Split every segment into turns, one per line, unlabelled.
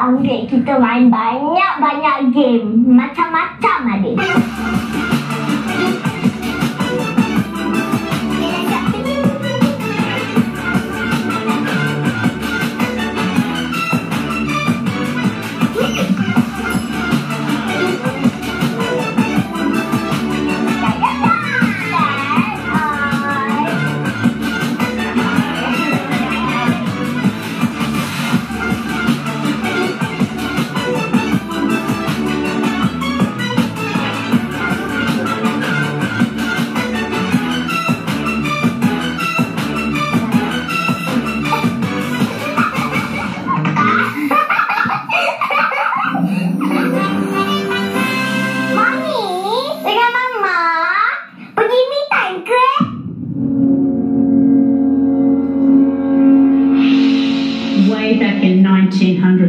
ambil kita main banyak-banyak game. Macam-macam adik.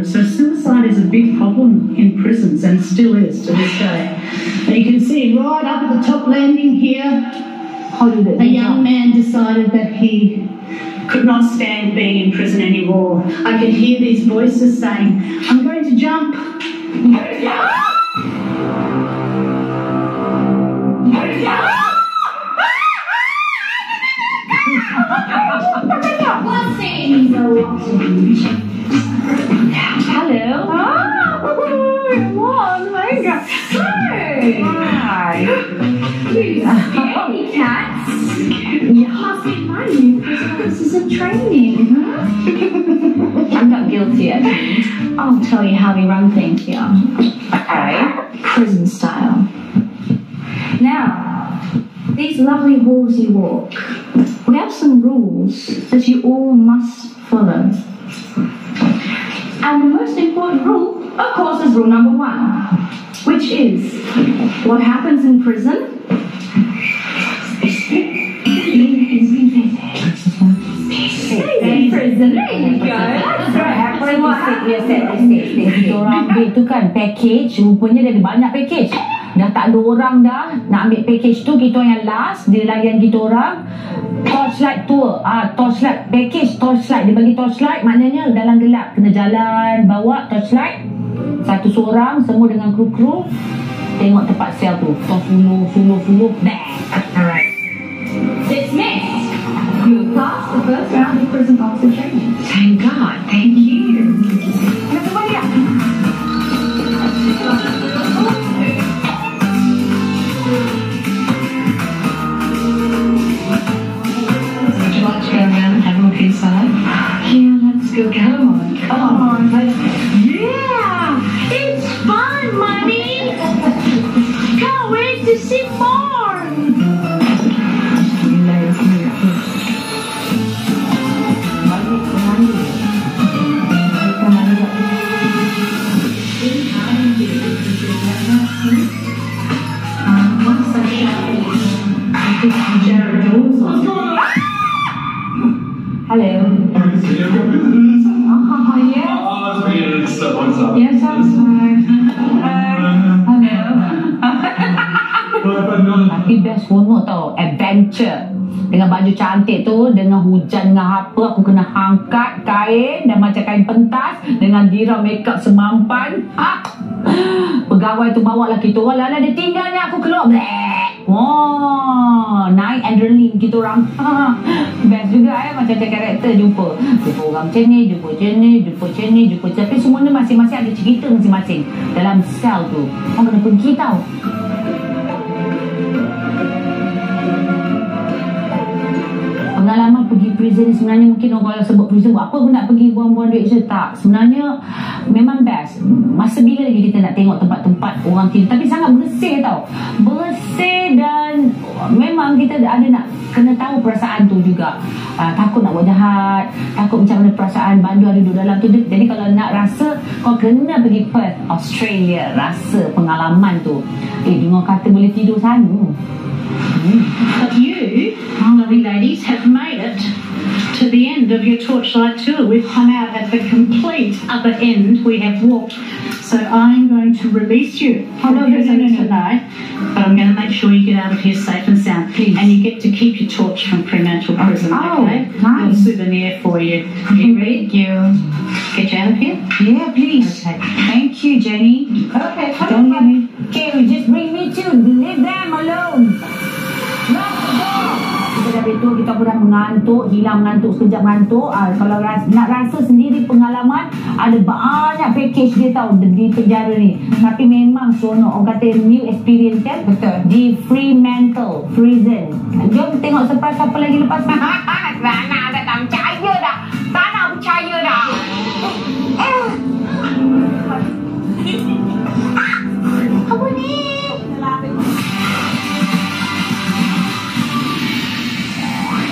So suicide is a big problem in prisons and still is to this day. And you can see right up at the top landing here, a young man decided that he could not stand being in prison anymore. I could hear these voices saying, I'm going to jump. Hello.
Oh my God. Hi. Scaredy cats. You must be money because this is a training, huh? I'm not guilty, I think. I'll tell you how we run things here. Okay. Prison style. Now, these lovely halls you walk, we have some rules that you all must follow. And the most important rule, of course, is rule number 1, which is what happens in prison. Stays in prison. There you go. That's right. What happens?
Orang ambil tu kan package, rupanya dia ada banyak package. Dah tak ada orang dah nak ambil package tu, kita yang last dia layan kita orang. Torchlight tour, torchlight package, torchlight dia bagi torchlight, maknanya dalam gelap kena jalan bawa torchlight satu seorang, semua dengan kru-kru tengok tempat sel tu, suluh bang. Alright,
Dismissed. You passed the first round of prison officer training.
thank God, thank you.
Everybody up.
Would you like to go around and have a look inside?
Yeah, let's go.
Come on.
Yeah, it's fun, Mommy. Can't wait to see more.
Once they shut Jared doors on.
Hello.
Oh,
Yes.
what's up?
Yes, I'm fine. Hello. Tapi best seronok tau, adventure. Dengan baju cantik tu, dengan hujan, dengan apa, aku kena angkat kain dan macam kain pentas dengan gira makeup semampan. Pegawai tu bawa lah kita orang, lala dia tinggal ni aku keluar. Bleh. Oh, naik adrenaline kita orang. Best juga macam karakter jumpa orang macam ni, jumpa macam ni. Tapi semuanya masing-masing ada cerita masing-masing dalam sel tu. Orang kena pergi tau. Pengalaman pergi prison sebenarnya mungkin orang sebut prison buat apa pun nak pergi buang-buang duit je, tak. Sebenarnya memang best. Masa bila lagi kita nak tengok tempat-tempat orang tidur, tapi sangat bersih tau. Bersih dan memang kita ada nak kena tahu perasaan tu juga. Takut nak buat jahat, takut macam mana perasaan bandu ada duduk dalam tu. Jadi kalau nak rasa, kau kena pergi Perth, Australia, rasa pengalaman tu. Dengar kata boleh tidur sana.
But you, lovely ladies, have made it to the end of your torchlight tour. We've come out at the complete other end. We have walked. So I'm going to release you from prison tonight. But I'm going to make sure you get out of here safe and sound.
Please.
And you get to keep your torch from premental prison,
Oh,
okay?
nice.
A little souvenir for you. You ready?
Thank you.
get you out of here?
Yeah, please.
Okay.
Thank you, Jenny.
Okay.
Don't leave me. Okay, just bring me to. Leave them alone. Lock the door. Kita dah betul, kita pun dah mengantuk, hilang mengantuk, sekejap mengantuk. Kalau nak rasa sendiri pengalaman, ada banyak package dia tahu di penjara ni. Tapi memang seronok. Orang kata new experience kan?
Betul.
Di Fremantle Prison. Jom tengok surprise apa lagi lepas ni. Nak